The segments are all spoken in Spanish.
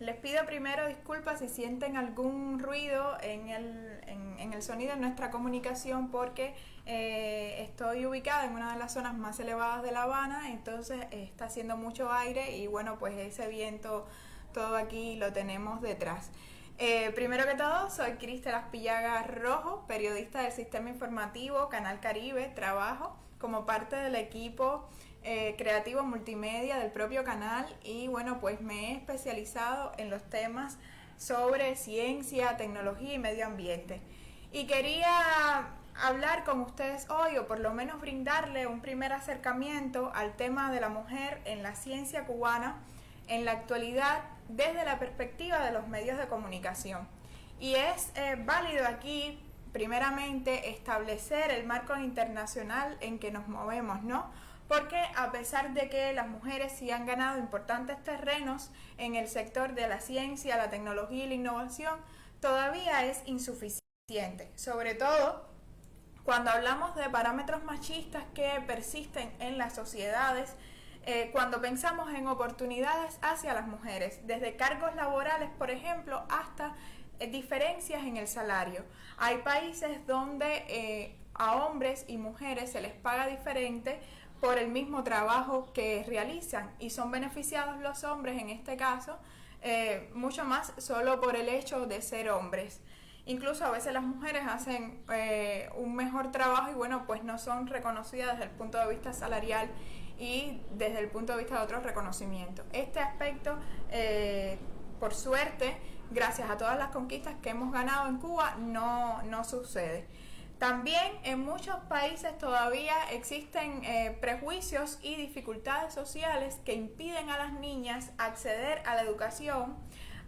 Les pido primero disculpas si sienten algún ruido en el sonido en nuestra comunicación porque estoy ubicada en una de las zonas más elevadas de La Habana, entonces está haciendo mucho aire y bueno, pues ese viento todo aquí lo tenemos detrás. Primero que todo, soy Cristel Aspillaga Rojo, periodista del Sistema Informativo Canal Caribe. Trabajo como parte del equipo creativo multimedia del propio canal y bueno, pues me he especializado en los temas sobre ciencia, tecnología y medio ambiente. Y quería hablar con ustedes hoy, o por lo menos brindarle un primer acercamiento al tema de la mujer en la ciencia cubana en la actualidad desde la perspectiva de los medios de comunicación. Y es válido aquí, primeramente, establecer el marco internacional en que nos movemos, ¿no? Porque a pesar de que las mujeres sí han ganado importantes terrenos en el sector de la ciencia, la tecnología y la innovación, todavía es insuficiente, sobre todo cuando hablamos de parámetros machistas que persisten en las sociedades, cuando pensamos en oportunidades hacia las mujeres, desde cargos laborales, por ejemplo, hasta diferencias en el salario. Hay países donde a hombres y mujeres se les paga diferente por el mismo trabajo que realizan y son beneficiados los hombres en este caso mucho más solo por el hecho de ser hombres. Incluso a veces las mujeres hacen un mejor trabajo y bueno, pues no son reconocidas desde el punto de vista salarial y desde el punto de vista de otros reconocimientos. Este aspecto, por suerte, gracias a todas las conquistas que hemos ganado en Cuba, no sucede. También en muchos países todavía existen prejuicios y dificultades sociales que impiden a las niñas acceder a la educación,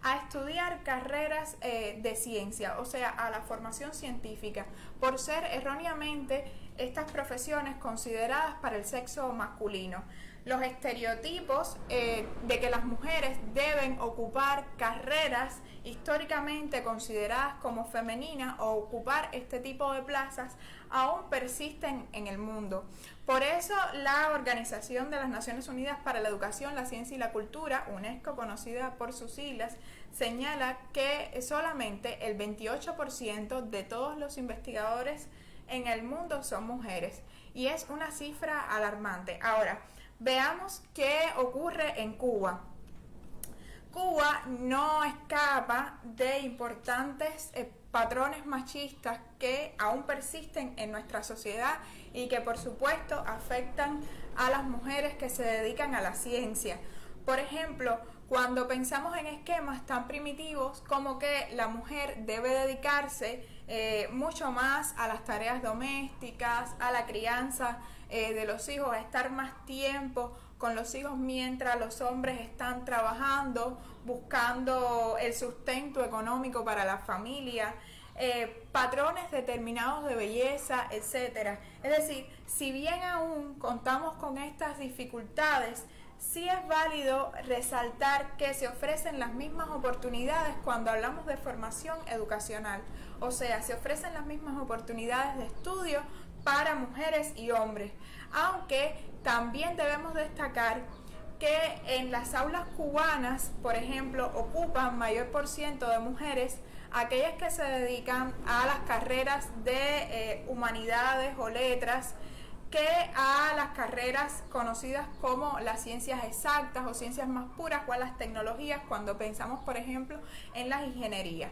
a estudiar carreras de ciencia, o sea, a la formación científica, por ser erróneamente estas profesiones consideradas para el sexo masculino. Los estereotipos de que las mujeres deben ocupar carreras históricamente consideradas como femeninas o ocupar este tipo de plazas aún persisten en el mundo. Por eso la Organización de las Naciones Unidas para la Educación, la Ciencia y la Cultura, UNESCO, conocida por sus siglas, señala que solamente el 28% de todos los investigadores en el mundo son mujeres y es una cifra alarmante. Ahora, veamos qué ocurre en Cuba. Cuba no escapa de importantes patrones machistas que aún persisten en nuestra sociedad y que por supuesto afectan a las mujeres que se dedican a la ciencia. Por ejemplo, cuando pensamos en esquemas tan primitivos como que la mujer debe dedicarse mucho más a las tareas domésticas, a la crianza de los hijos, a estar más tiempo con los hijos mientras los hombres están trabajando, buscando el sustento económico para la familia, patrones determinados de belleza, etcétera. Es decir, si bien aún contamos con estas dificultades, sí es válido resaltar que se ofrecen las mismas oportunidades cuando hablamos de formación educacional. O sea, se ofrecen las mismas oportunidades de estudio para mujeres y hombres. Aunque también debemos destacar que en las aulas cubanas, por ejemplo, ocupan mayor porciento de mujeres aquellas que se dedican a las carreras de humanidades o letras, que a las carreras conocidas como las ciencias exactas o ciencias más puras o a las tecnologías cuando pensamos, por ejemplo, en las ingenierías.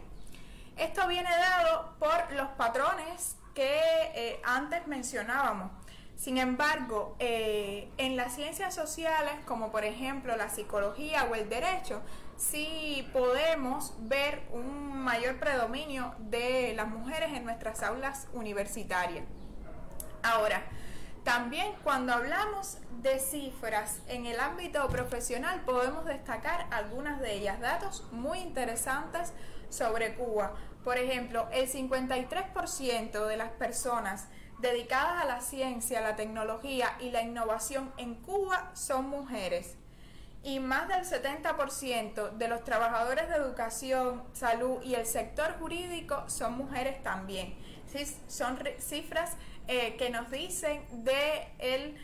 Esto viene dado por los patrones que antes mencionábamos. Sin embargo, en las ciencias sociales, como por ejemplo la psicología o el derecho, sí podemos ver un mayor predominio de las mujeres en nuestras aulas universitarias. Ahora, también cuando hablamos de cifras en el ámbito profesional podemos destacar algunas de ellas, datos muy interesantes sobre Cuba. Por ejemplo, el 53% de las personas dedicadas a la ciencia, la tecnología y la innovación en Cuba son mujeres. Y más del 70% de los trabajadores de educación, salud y el sector jurídico son mujeres también. Sí, son cifras que nos dicen del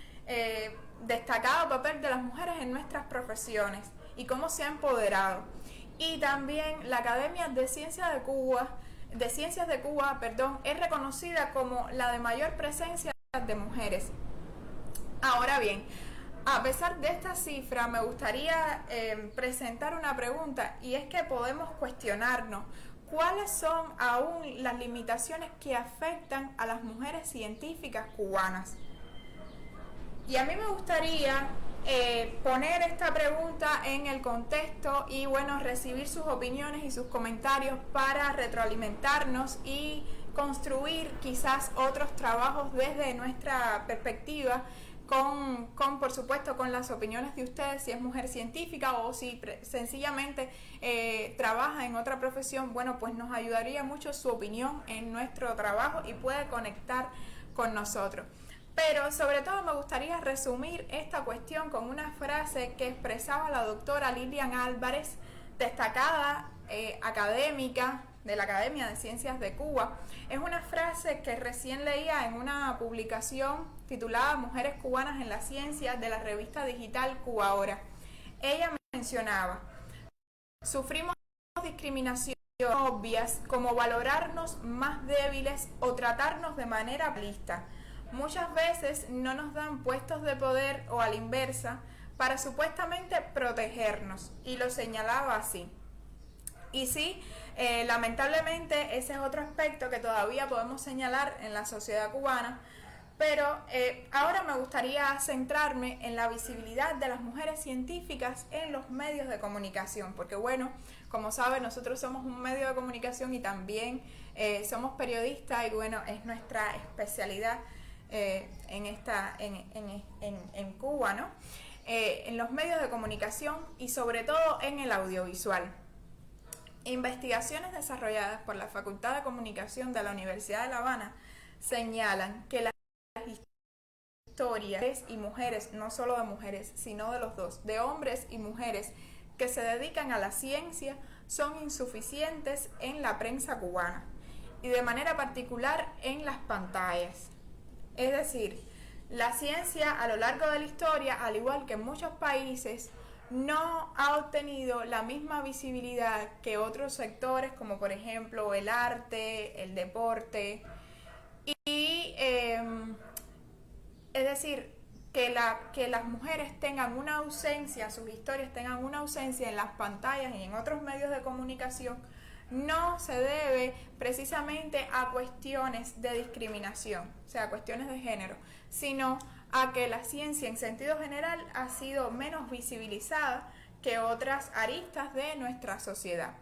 destacado papel de las mujeres en nuestras profesiones y cómo se ha empoderado. y también la Academia de Ciencias de Cuba, es reconocida como la de mayor presencia de mujeres. Ahora bien, a pesar de esta cifra, me gustaría presentar una pregunta, y es que podemos cuestionarnos cuáles son aún las limitaciones que afectan a las mujeres científicas cubanas. Y a mí me gustaría poner esta pregunta en el contexto y bueno, recibir sus opiniones y sus comentarios para retroalimentarnos y construir quizás otros trabajos desde nuestra perspectiva por supuesto, con las opiniones de ustedes, si es mujer científica o si sencillamente trabaja en otra profesión. Bueno, pues nos ayudaría mucho su opinión en nuestro trabajo y puede conectar con nosotros. Pero sobre todo me gustaría resumir esta cuestión con una frase que expresaba la doctora Lilian Álvarez, destacada académica de la Academia de Ciencias de Cuba. Es una frase que recién leía en una publicación titulada Mujeres Cubanas en la Ciencia de la revista digital Cuba Ahora. Ella mencionaba: sufrimos discriminaciones obvias como valorarnos más débiles o tratarnos de manera lista. Muchas veces no nos dan puestos de poder o a la inversa para supuestamente protegernos, y lo señalaba así. Y sí, lamentablemente ese es otro aspecto que todavía podemos señalar en la sociedad cubana, pero ahora me gustaría centrarme en la visibilidad de las mujeres científicas en los medios de comunicación, porque bueno, como saben, nosotros somos un medio de comunicación y también somos periodistas, y bueno, es nuestra especialidad en Cuba, ¿no? En los medios de comunicación y sobre todo en el audiovisual. Investigaciones desarrolladas por la Facultad de Comunicación de la Universidad de La Habana señalan que las historias y mujeres, no solo de mujeres, sino de los dos, de hombres y mujeres que se dedican a la ciencia, son insuficientes en la prensa cubana y de manera particular en las pantallas. Es decir, la ciencia a lo largo de la historia, al igual que en muchos países, no ha obtenido la misma visibilidad que otros sectores, como por ejemplo el arte, el deporte, y es decir, que las mujeres tengan una ausencia, sus historias tengan una ausencia en las pantallas y en otros medios de comunicación, no se debe precisamente a cuestiones de discriminación, o sea, cuestiones de género, sino a que la ciencia en sentido general ha sido menos visibilizada que otras aristas de nuestra sociedad.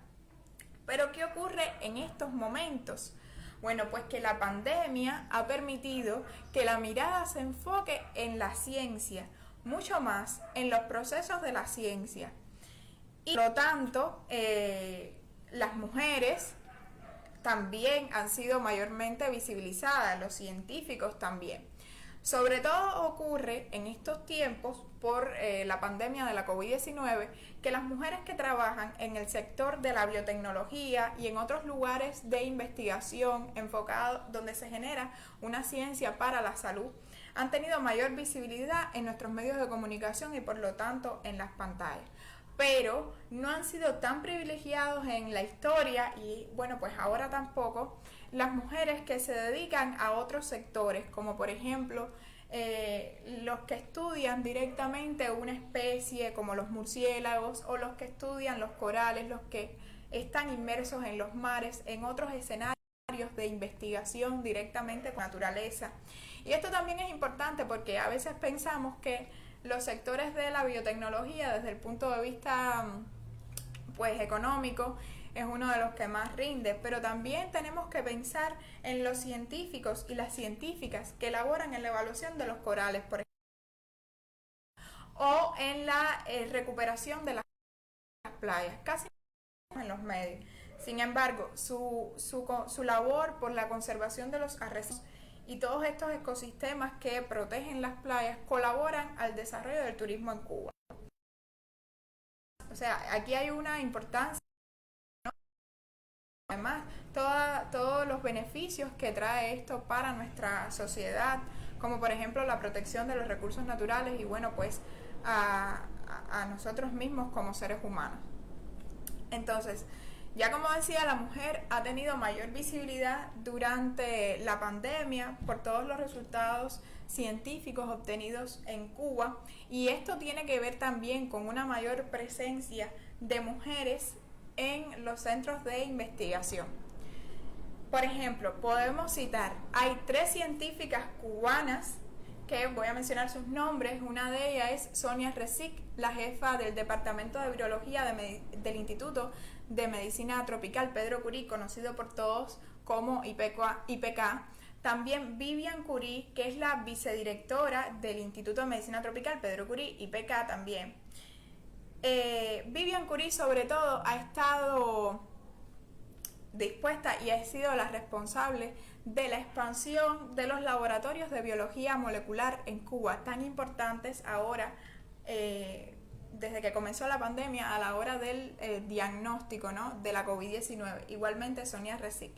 Pero ¿qué ocurre en estos momentos? Bueno, pues que la pandemia ha permitido que la mirada se enfoque en la ciencia, mucho más en los procesos de la ciencia. Y por lo tanto, las mujeres también han sido mayormente visibilizadas, los científicos también. Sobre todo ocurre en estos tiempos por la pandemia de la COVID-19 que las mujeres que trabajan en el sector de la biotecnología y en otros lugares de investigación enfocados donde se genera una ciencia para la salud han tenido mayor visibilidad en nuestros medios de comunicación y por lo tanto en las pantallas. Pero no han sido tan privilegiados en la historia y bueno, pues ahora tampoco las mujeres que se dedican a otros sectores, como por ejemplo los que estudian directamente una especie como los murciélagos, o los que estudian los corales, los que están inmersos en los mares, en otros escenarios de investigación directamente con la naturaleza. Y esto también es importante porque a veces pensamos que los sectores de la biotecnología desde el punto de vista pues económico es uno de los que más rinde, pero también tenemos que pensar en los científicos y las científicas que elaboran en la evaluación de los corales, por ejemplo, o en la recuperación de las playas, casi en los medios. Sin embargo, su labor por la conservación de los arrecifes y todos estos ecosistemas que protegen las playas colaboran al desarrollo del turismo en Cuba. O sea, aquí hay una importancia, ¿no? Además, todos los beneficios que trae esto para nuestra sociedad, como por ejemplo la protección de los recursos naturales y bueno, pues a nosotros mismos como seres humanos. Entonces, ya como decía, la mujer ha tenido mayor visibilidad durante la pandemia por todos los resultados científicos obtenidos en Cuba, y esto tiene que ver también con una mayor presencia de mujeres en los centros de investigación. Por ejemplo, podemos citar, hay 3 científicas cubanas que voy a mencionar sus nombres. Una de ellas es Sonia Resic, la jefa del Departamento de Virología del Instituto de Medicina Tropical Pedro Curie, conocido por todos como IPK. También Vivian Curie, que es la vicedirectora del Instituto de Medicina Tropical Pedro Curie, IPK también. Vivian Curie sobre todo ha estado dispuesta y ha sido la responsable de la expansión de los laboratorios de biología molecular en Cuba, tan importantes ahora, desde que comenzó la pandemia, a la hora del diagnóstico, ¿no?, de la COVID-19. Igualmente Sonia Resic.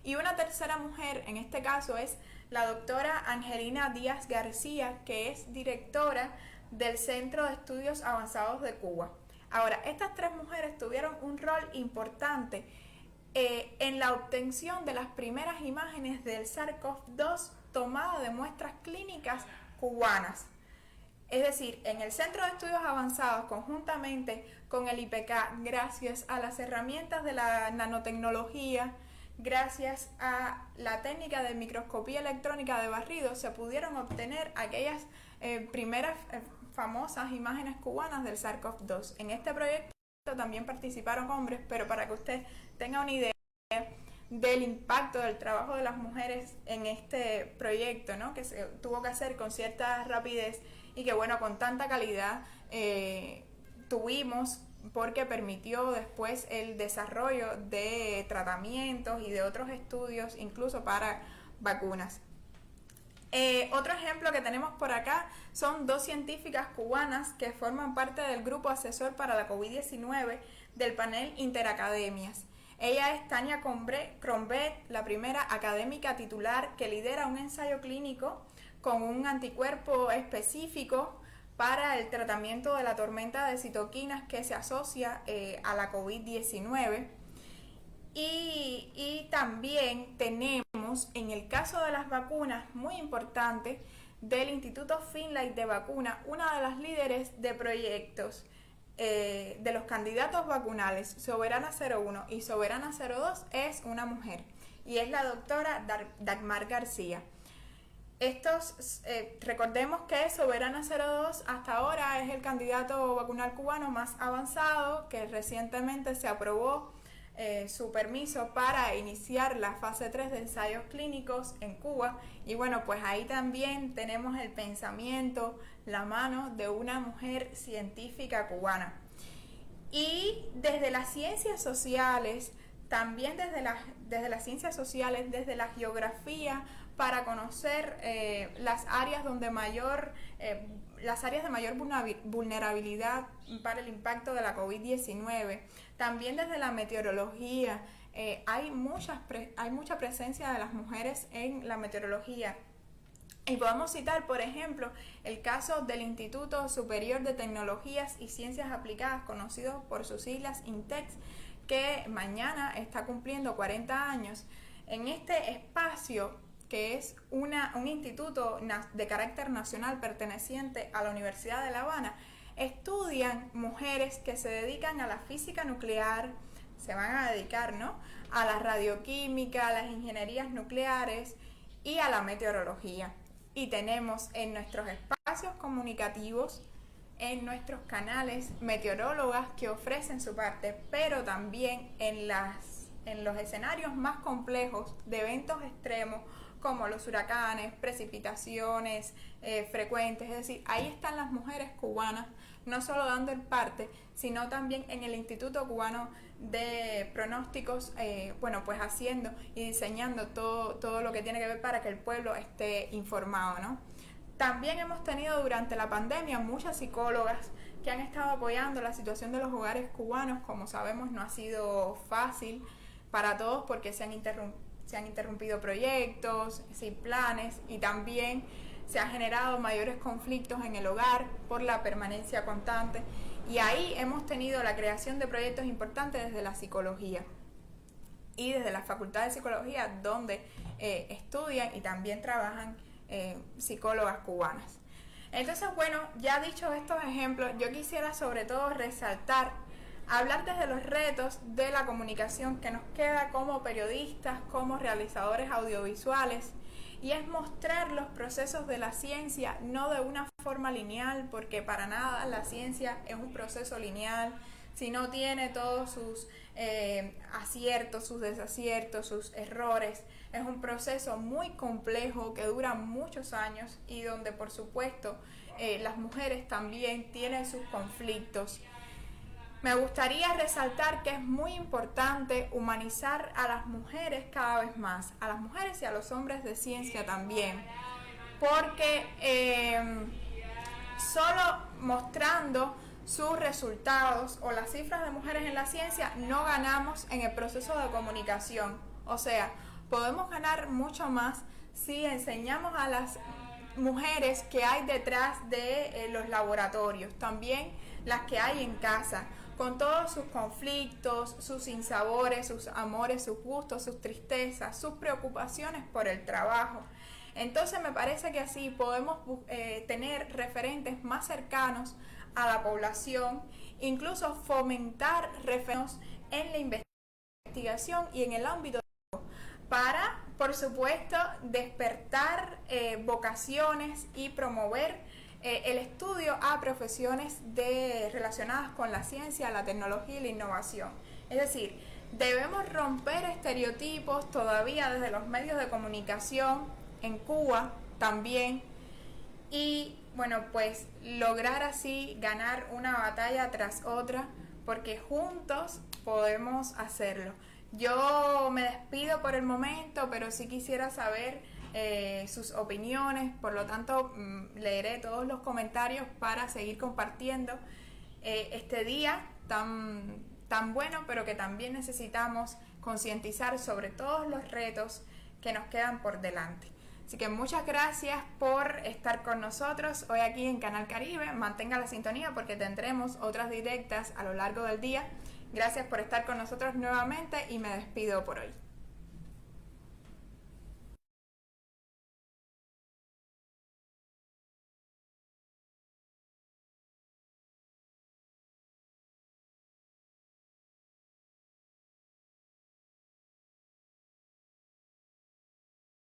Y una tercera mujer, en este caso, es la doctora Angelina Díaz García, que es directora del Centro de Estudios Avanzados de Cuba. Ahora, estas 3 mujeres tuvieron un rol importante en la obtención de las primeras imágenes del SARS-CoV-2 tomada de muestras clínicas cubanas. Es decir, en el Centro de Estudios Avanzados, conjuntamente con el IPK, gracias a las herramientas de la nanotecnología, gracias a la técnica de microscopía electrónica de barrido, se pudieron obtener aquellas primeras famosas imágenes cubanas del SARS-CoV-2. En este proyecto también participaron hombres, pero para que usted tenga una idea del impacto del trabajo de las mujeres en este proyecto, ¿no?, que se tuvo que hacer con cierta rapidez y que, bueno, con tanta calidad tuvimos, porque permitió después el desarrollo de tratamientos y de otros estudios, incluso para vacunas. Otro ejemplo que tenemos por acá son 2 científicas cubanas que forman parte del grupo asesor para la COVID-19 del panel Interacademias. Ella es Tania Crombet, la primera académica titular que lidera un ensayo clínico con un anticuerpo específico para el tratamiento de la tormenta de citoquinas que se asocia a la COVID-19. Y también tenemos, en el caso de las vacunas, muy importante, del Instituto Finlay de Vacuna, una de las líderes de proyectos de los candidatos vacunales, Soberana 01 y Soberana 02, es una mujer, y es la doctora Dagmar García. Recordemos que Soberana 02 hasta ahora es el candidato vacunal cubano más avanzado, que recientemente se aprobó su permiso para iniciar la fase 3 de ensayos clínicos en Cuba. Y bueno, pues ahí también tenemos el pensamiento, la mano de una mujer científica cubana. Y desde las ciencias sociales, también desde las ciencias sociales, desde la geografía, para conocer las áreas de mayor vulnerabilidad para el impacto de la COVID-19. También desde la meteorología, hay mucha presencia de las mujeres en la meteorología. Y podemos citar, por ejemplo, el caso del Instituto Superior de Tecnologías y Ciencias Aplicadas, conocido por sus siglas INTEX, que mañana está cumpliendo 40 años. En este espacio, que es un instituto de carácter nacional perteneciente a la Universidad de La Habana, estudian mujeres que se dedican a la física nuclear, se van a dedicar, ¿no?, a la radioquímica, a las ingenierías nucleares y a la meteorología. Y tenemos en nuestros espacios comunicativos, en nuestros canales, meteorólogas que ofrecen su parte, pero también en los escenarios más complejos de eventos extremos, como los huracanes, precipitaciones frecuentes. Es decir, ahí están las mujeres cubanas, no solo dando el parte, sino también en el Instituto Cubano de Pronósticos, pues haciendo y diseñando todo lo que tiene que ver para que el pueblo esté informado, ¿no? También hemos tenido durante la pandemia muchas psicólogas que han estado apoyando la situación de los hogares cubanos. Como sabemos, no ha sido fácil para todos porque se han interrumpido proyectos, sin planes, y también se han generado mayores conflictos en el hogar por la permanencia constante. Y ahí hemos tenido la creación de proyectos importantes desde la psicología y desde la Facultad de Psicología, donde estudian y también trabajan psicólogas cubanas. Entonces, bueno, ya dicho estos ejemplos, yo quisiera sobre todo resaltar, hablar desde los retos de la comunicación que nos queda como periodistas, como realizadores audiovisuales, y es mostrar los procesos de la ciencia no de una forma lineal, porque para nada la ciencia es un proceso lineal, sino tiene todos sus aciertos, sus desaciertos, sus errores. Es un proceso muy complejo que dura muchos años y donde por supuesto las mujeres también tienen sus conflictos. Me gustaría resaltar que es muy importante humanizar a las mujeres cada vez más, a las mujeres y a los hombres de ciencia también, porque solo mostrando sus resultados o las cifras de mujeres en la ciencia no ganamos en el proceso de comunicación. O sea, podemos ganar mucho más si enseñamos a las mujeres que hay detrás de los laboratorios, también las que hay en casa, con todos sus conflictos, sus sinsabores, sus amores, sus gustos, sus tristezas, sus preocupaciones por el trabajo. Entonces me parece que así podemos tener referentes más cercanos a la población, incluso fomentar referentes en la investigación y en el ámbito para, por supuesto, despertar vocaciones y promover el estudio a profesiones relacionadas con la ciencia, la tecnología y la innovación. Es decir, debemos romper estereotipos todavía desde los medios de comunicación, en Cuba también, y bueno, pues lograr así ganar una batalla tras otra, porque juntos podemos hacerlo. Yo me despido por el momento, pero sí quisiera saber sus opiniones, por lo tanto leeré todos los comentarios para seguir compartiendo este día tan bueno, pero que también necesitamos concientizar sobre todos los retos que nos quedan por delante. Así que muchas gracias por estar con nosotros hoy aquí en Canal Caribe. Mantenga la sintonía porque tendremos otras directas a lo largo del día. Gracias por estar con nosotros nuevamente y me despido por hoy.